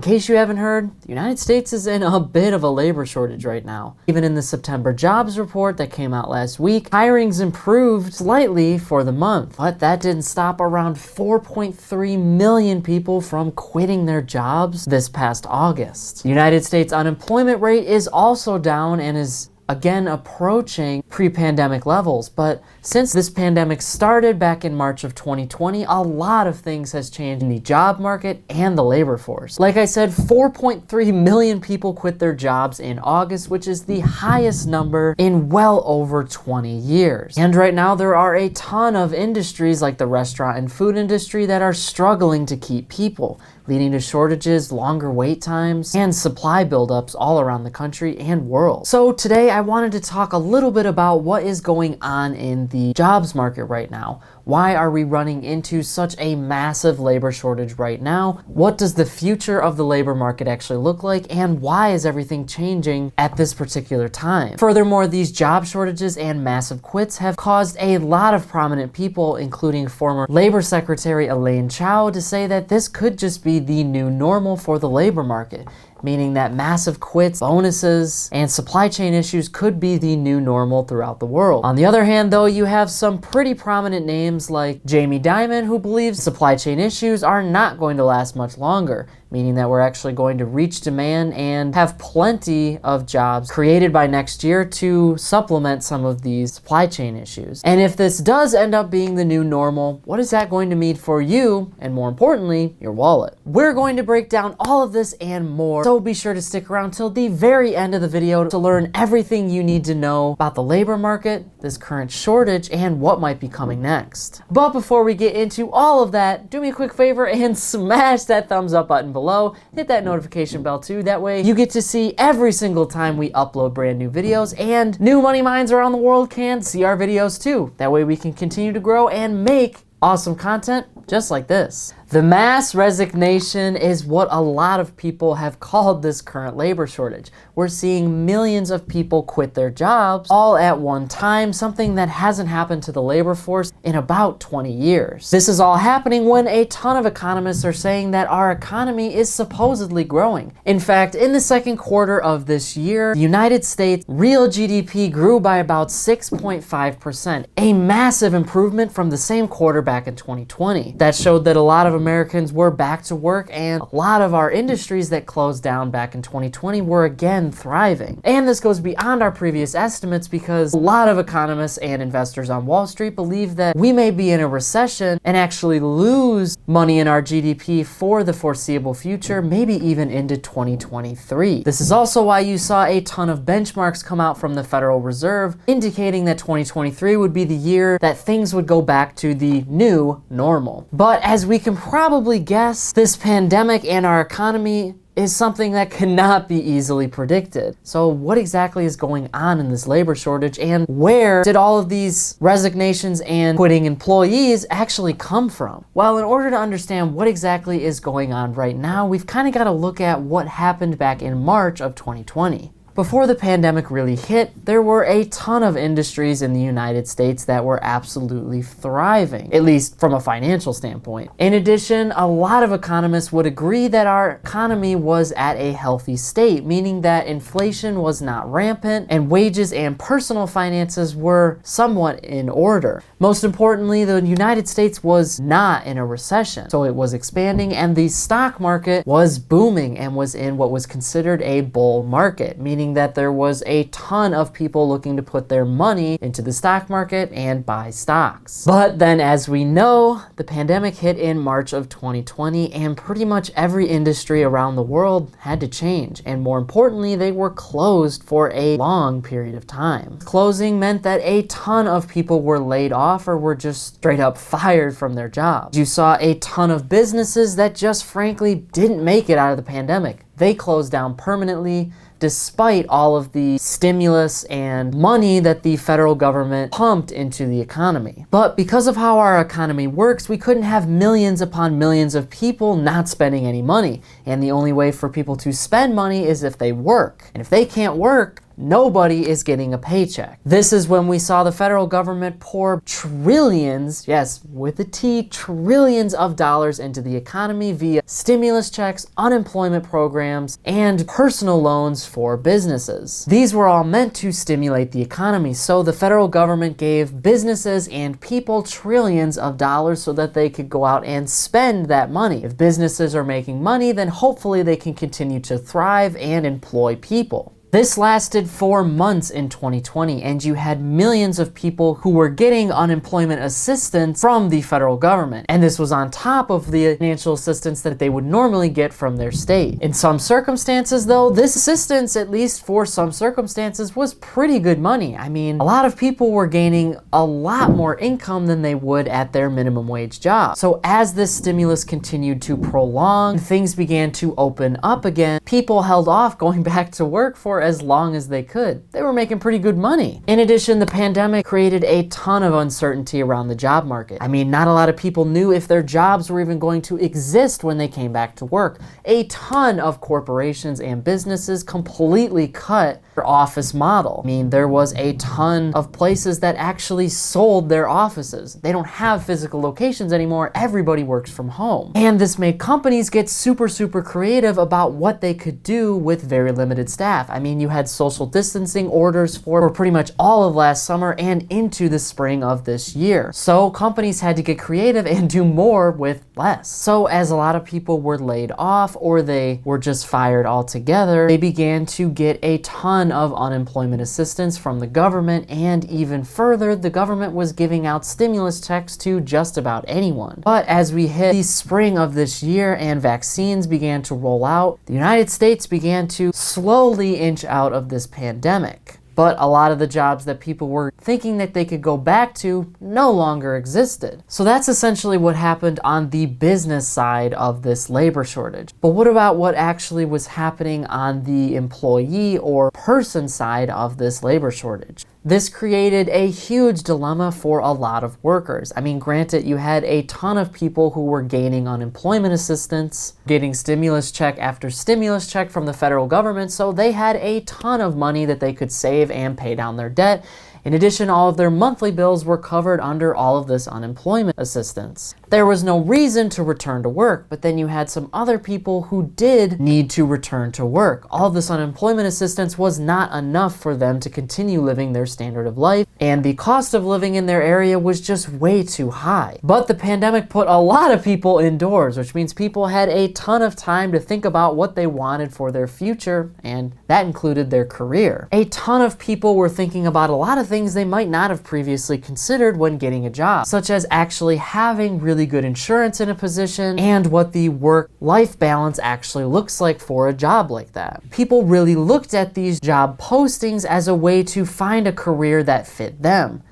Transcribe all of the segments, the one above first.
case you haven't heard, the United States is in a bit of a labor shortage right now. Even in the September jobs report that came out last week, hiring's improved slightly for the month, but that didn't stop around 4.3 million people from quitting their jobs this past August. The United States unemployment rate is also down and is again approaching pre-pandemic levels. But since this pandemic started back in March of 2020, a lot of things has changed in the job market and the labor force. Like I said, 4.3 million people quit their jobs in August, which is the highest number in well over 20 years. And right now there are a ton of industries like the restaurant and food industry that are struggling to keep people, leading to shortages, longer wait times, and supply buildups all around the country and world. So today I wanted to talk a little bit about what is going on in the jobs market right now. Why are we running into such a massive labor shortage right now? What does the future of the labor market actually look like? And why is everything changing at this particular time? Furthermore, these job shortages and massive quits have caused a lot of prominent people, including former Labor Secretary Elaine Chao, to say that this could just be the new normal for the labor market, meaning that massive quits, bonuses, and supply chain issues could be the new normal throughout the world. On the other hand, though, you have some pretty prominent names like Jamie Dimon, who believes supply chain issues are not going to last much longer, meaning that we're actually going to reach demand and have plenty of jobs created by next year to supplement some of these supply chain issues. And if this does end up being the new normal, what is that going to mean for you, and more importantly, your wallet? We're going to break down all of this and more, so be sure to stick around till the very end of the video to learn everything you need to know about the labor market, this current shortage, and what might be coming next. But before we get into all of that, do me a quick favor and smash that thumbs up button below. Hit that notification bell too. That way you get to see every single time we upload brand new videos, and new money minds around the world can see our videos too. That way we can continue to grow and make awesome content just like this. The mass resignation is what a lot of people have called this current labor shortage. We're seeing millions of people quit their jobs all at one time, something that hasn't happened to the labor force in about 20 years. This is all happening when a ton of economists are saying that our economy is supposedly growing. In fact, in the second quarter of this year, the United States real GDP grew by about 6.5%, a massive improvement from the same quarter back in 2020. That showed that a lot of Americans were back to work, and a lot of our industries that closed down back in 2020 were again thriving. And this goes beyond our previous estimates, because a lot of economists and investors on Wall Street believe that we may be in a recession and actually lose money in our GDP for the foreseeable future, maybe even into 2023. This is also why you saw a ton of benchmarks come out from the Federal Reserve indicating that 2023 would be the year that things would go back to the new normal. But as we can probably guess, this pandemic and our economy is something that cannot be easily predicted. So what exactly is going on in this labor shortage, and where did all of these resignations and quitting employees actually come from? Well, in order to understand what exactly is going on right now, we've kind of got to look at what happened back in March of 2020. Before the pandemic really hit, there were a ton of industries in the United States that were absolutely thriving, at least from a financial standpoint. In addition, a lot of economists would agree that our economy was at a healthy state, meaning that inflation was not rampant and wages and personal finances were somewhat in order. Most importantly, the United States was not in a recession, so it was expanding, and the stock market was booming and was in what was considered a bull market, meaning that there was a ton of people looking to put their money into the stock market and buy stocks. But then, as we know, the pandemic hit in March of 2020, and pretty much every industry around the world had to change, and more importantly, they were closed for a long period of time. Closing meant that a ton of people were laid off or were just straight up fired from their jobs. You saw a ton of businesses that just frankly didn't make it out of the pandemic. They closed down permanently, despite all of the stimulus and money that the federal government pumped into the economy. But because of how our economy works, we couldn't have millions upon millions of people not spending any money. And the only way for people to spend money is if they work. And if they can't work, nobody is getting a paycheck. This is when we saw the federal government pour trillions, yes, with a T, trillions of dollars into the economy via stimulus checks, unemployment programs, and personal loans for businesses. These were all meant to stimulate the economy, so the federal government gave businesses and people trillions of dollars so that they could go out and spend that money. If businesses are making money, then hopefully they can continue to thrive and employ people. This lasted 4 months in 2020, and you had millions of people who were getting unemployment assistance from the federal government. And this was on top of the financial assistance that they would normally get from their state. In some circumstances, though, this assistance, at least for some circumstances, was pretty good money. I mean, a lot of people were gaining a lot more income than they would at their minimum wage job. So as this stimulus continued to prolong, things began to open up again. People held off going back to work for as long as they could. They were making pretty good money. In addition, the pandemic created a ton of uncertainty around the job market. I mean, not a lot of people knew if their jobs were even going to exist when they came back to work. A ton of corporations and businesses completely cut their office model. I mean, there was a ton of places that actually sold their offices. They don't have physical locations anymore. Everybody works from home. And this made companies get super creative about what they could do with very limited staff. I mean, you had social distancing orders for pretty much all of last summer and into the spring of this year. So companies had to get creative and do more with less. So as a lot of people were laid off or they were just fired altogether, they began to get a ton of unemployment assistance from the government, and even further, the government was giving out stimulus checks to just about anyone. But as we hit the spring of this year and vaccines began to roll out, the United States began to slowly inch out of this pandemic. But a lot of the jobs that people were thinking that they could go back to no longer existed. So that's essentially what happened on the business side of this labor shortage. But what about what actually was happening on the employee or person side of this labor shortage? This created a huge dilemma for a lot of workers. I mean, granted, you had a ton of people who were gaining unemployment assistance, getting stimulus check after stimulus check from the federal government, so they had a ton of money that they could save and pay down their debt. In addition, all of their monthly bills were covered under all of this unemployment assistance. There was no reason to return to work, but then you had some other people who did need to return to work. All of this unemployment assistance was not enough for them to continue living their standard of life, and the cost of living in their area was just way too high. But the pandemic put a lot of people indoors, which means people had a ton of time to think about what they wanted for their future, and that included their career. A ton of people were thinking about a lot of things they might not have previously considered when getting a job, such as actually having really good insurance in a position and what the work-life balance actually looks like for a job like that. People really looked at these job postings as a way to find a career that fit them.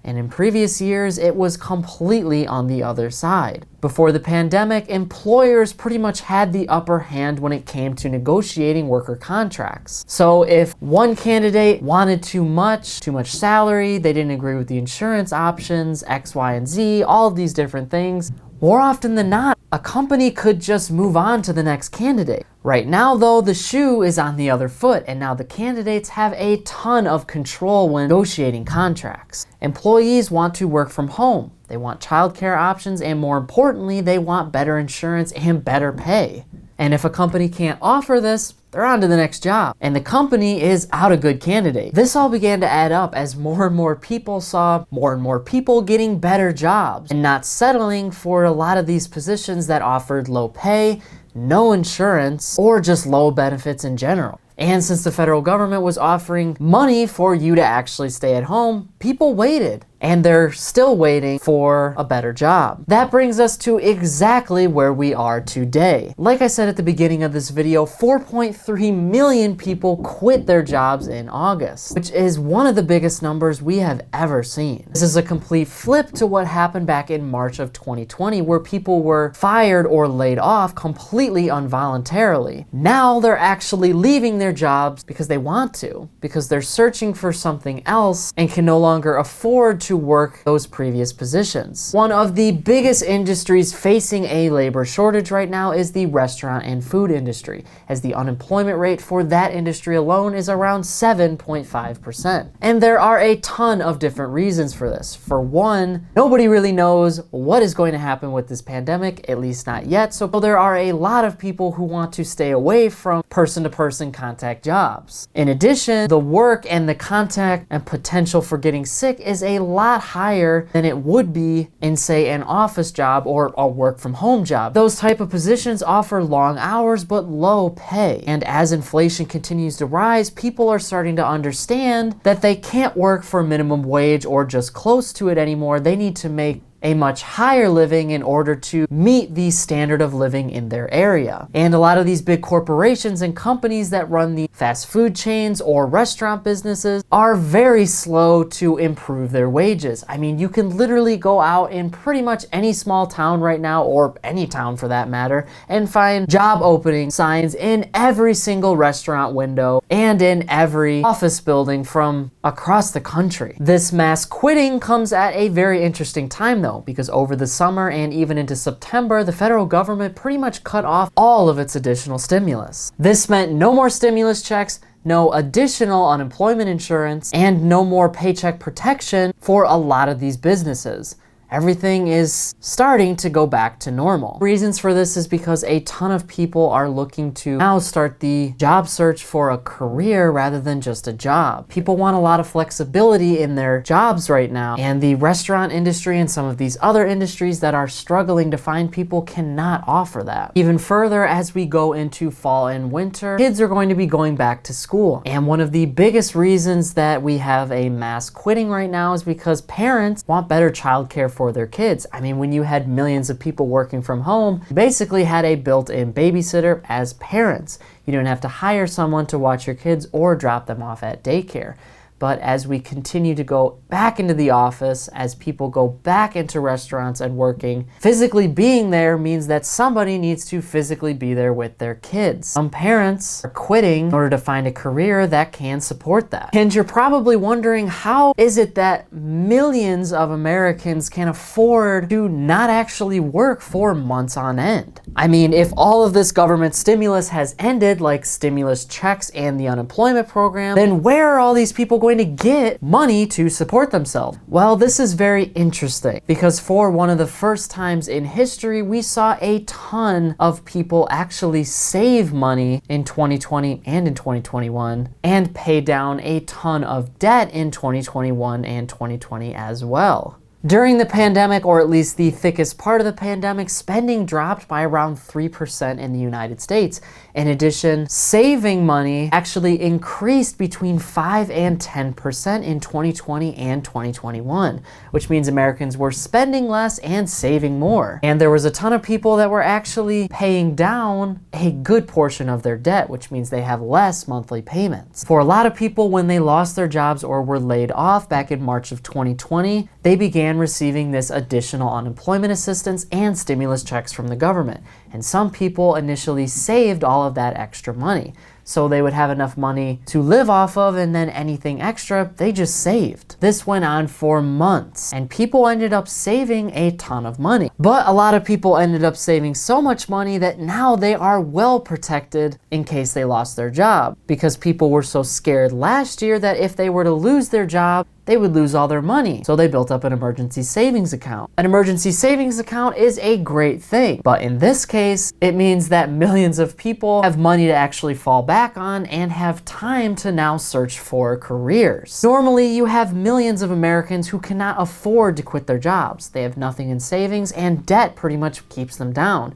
And in previous years, it was completely on the other side. Before the pandemic, employers pretty much had the upper hand when it came to negotiating worker contracts. So if one candidate wanted too much salary, they didn't agree with the insurance options, X, Y, and Z, all of these different things, more often than not, a company could just move on to the next candidate. Right now, though, the shoe is on the other foot, and now the candidates have a ton of control when negotiating contracts. Employees want to work from home. They want childcare options, and more importantly, they want better insurance and better pay. And if a company can't offer this, they're on to the next job. And the company is out a good candidate. This all began to add up as more and more people saw more and more people getting better jobs and not settling for a lot of these positions that offered low pay, no insurance, or just low benefits in general. And since the federal government was offering money for you to actually stay at home, people waited. And they're still waiting for a better job. That brings us to exactly where we are today. Like I said at the beginning of this video, 4.3 million people quit their jobs in August, which is one of the biggest numbers we have ever seen. This is a complete flip to what happened back in March of 2020, where people were fired or laid off completely involuntarily. Now they're actually leaving their jobs because they want to, because they're searching for something else and can no longer afford to work those previous positions. One of the biggest industries facing a labor shortage right now is the restaurant and food industry, as the unemployment rate for that industry alone is around 7.5%. And there are a ton of different reasons for this. For one, nobody really knows what is going to happen with this pandemic, at least not yet, so there are a lot of people who want to stay away from person-to-person contact jobs. In addition, the work and the contact and potential for getting sick is a lot higher than it would be in, say, an office job or a work-from-home job. Those type of positions offer long hours but low pay. And as inflation continues to rise, people are starting to understand that they can't work for minimum wage or just close to it anymore. They need to make a much higher living in order to meet the standard of living in their area. And a lot of these big corporations and companies that run the fast food chains or restaurant businesses are very slow to improve their wages. I mean, you can literally go out in pretty much any small town right now, or any town for that matter, and find job opening signs in every single restaurant window and in every office building from across the country. This mass quitting comes at a very interesting time though, because over the summer and even into September, the federal government pretty much cut off all of its additional stimulus. This meant no more stimulus checks, no additional unemployment insurance, and no more paycheck protection for a lot of these businesses. Everything is starting to go back to normal. Reasons for this is because a ton of people are looking to now start the job search for a career rather than just a job. People want a lot of flexibility in their jobs right now, and the restaurant industry and some of these other industries that are struggling to find people cannot offer that. Even further, as we go into fall and winter, kids are going to be going back to school. And one of the biggest reasons that we have a mass quitting right now is because parents want better childcare for their kids. I mean, when you had millions of people working from home, you basically had a built-in babysitter as parents. You didn't have to hire someone to watch your kids or drop them off at daycare. But as we continue to go back into the office, as people go back into restaurants and working, physically being there means that somebody needs to physically be there with their kids. Some parents are quitting in order to find a career that can support that. And you're probably wondering, how is it that millions of Americans can afford to not actually work for months on end? I mean, if all of this government stimulus has ended, like stimulus checks and the unemployment program, then where are all these people going to get money to support themselves? Well, this is very interesting because for one of the first times in history, we saw a ton of people actually save money in 2020 and in 2021 and pay down a ton of debt in 2021 and 2020 as well. During the pandemic, or at least the thickest part of the pandemic, spending dropped by around 3% in the United States. In addition, saving money actually increased between 5 and 10% in 2020 and 2021, which means Americans were spending less and saving more. And there was a ton of people that were actually paying down a good portion of their debt, which means they have less monthly payments. For a lot of people, when they lost their jobs or were laid off back in March of 2020, they began receiving this additional unemployment assistance and stimulus checks from the government. And some people initially saved all of that extra money, so they would have enough money to live off of, and then anything extra they just saved. This went on for months, and people ended up saving a ton of money. But a lot of people ended up saving so much money that now they are well protected in case they lost their job, because people were so scared last year that if they were to lose their job, they would lose all their money. So they built up an emergency savings account. An emergency savings account is a great thing, but in this case, it means that millions of people have money to actually fall back on and have time to now search for careers. Normally, you have millions of Americans who cannot afford to quit their jobs. They have nothing in savings, and debt pretty much keeps them down.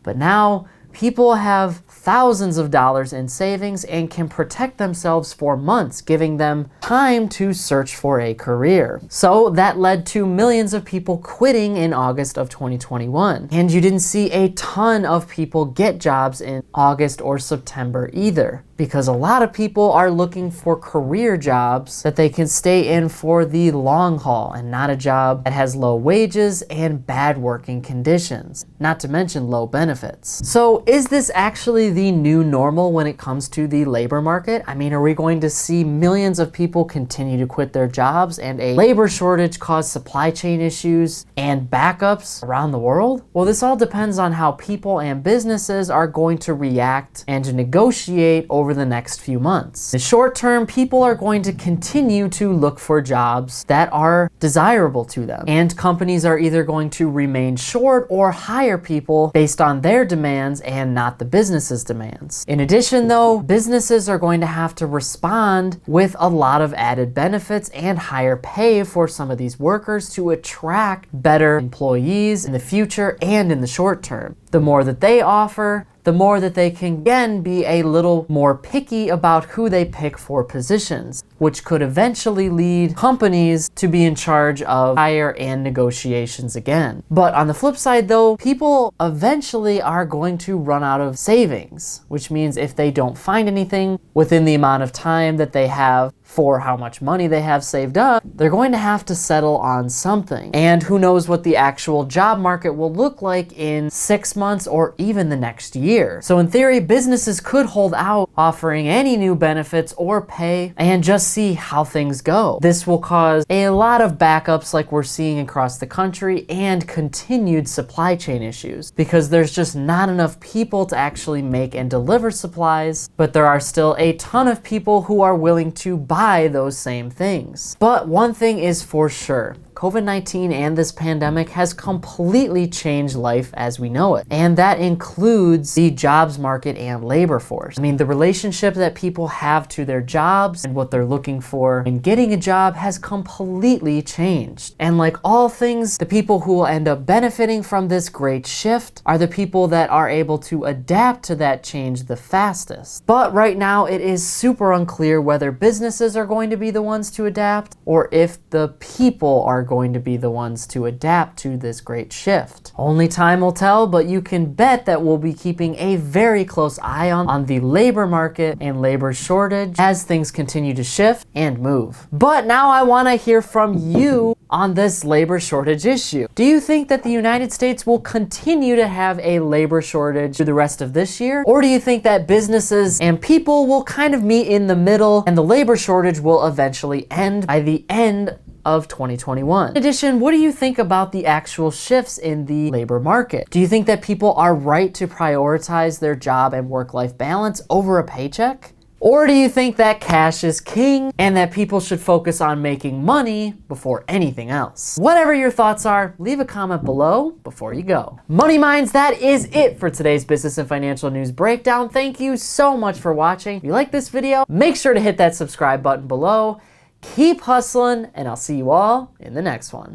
But now, people have thousands of dollars in savings and can protect themselves for months, giving them time to search for a career. So that led to millions of people quitting in August of 2021. And you didn't see a ton of people get jobs in August or September either, because a lot of people are looking for career jobs that they can stay in for the long haul and not a job that has low wages and bad working conditions, not to mention low benefits. So is this actually the new normal when it comes to the labor market? I mean, are we going to see millions of people continue to quit their jobs and a labor shortage cause supply chain issues and backups around the world? Well, this all depends on how people and businesses are going to react and to negotiate over the next few months. In the short term, people are going to continue to look for jobs that are desirable to them, and companies are either going to remain short or hire people based on their demands and not the business's demands. In addition, though, businesses are going to have to respond with a lot of added benefits and higher pay for some of these workers to attract better employees in the future and in the short term. The more that they offer, the more that they can again be a little more picky about who they pick for positions, which could eventually lead companies to be in charge of hire and negotiations again. But on the flip side though, people eventually are going to run out of savings, which means if they don't find anything within the amount of time that they have for how much money they have saved up, they're going to have to settle on something. And who knows what the actual job market will look like in 6 months or even the next year. So in theory, businesses could hold out offering any new benefits or pay and just see how things go. This will cause a lot of backups like we're seeing across the country and continued supply chain issues because there's just not enough people to actually make and deliver supplies, but there are still a ton of people who are willing to buy those same things. But one thing is for sure, COVID-19 and this pandemic has completely changed life as we know it. And that includes the jobs market and labor force. I mean, the relationship that people have to their jobs and what they're looking for in getting a job has completely changed. And like all things, the people who will end up benefiting from this great shift are the people that are able to adapt to that change the fastest. But right now, it is super unclear whether businesses are going to be the ones to adapt or if the people are going to be the ones to adapt to this great shift. Only time will tell, but you can bet that we'll be keeping a very close eye on the labor market and labor shortage as things continue to shift and move. But now I want to hear from you on this labor shortage issue. Do you think that the United States will continue to have a labor shortage through the rest of this year? Or do you think that businesses and people will kind of meet in the middle and the labor shortage will eventually end by the end of 2021. In addition, what do you think about the actual shifts in the labor market? Do you think that people are right to prioritize their job and work-life balance over a paycheck? Or do you think that cash is king and that people should focus on making money before anything else? Whatever your thoughts are, leave a comment below before you go. Money Minds, that is it for today's business and financial news breakdown. Thank you so much for watching. If you like this video, make sure to hit that subscribe button below. Keep hustling, and I'll see you all in the next one.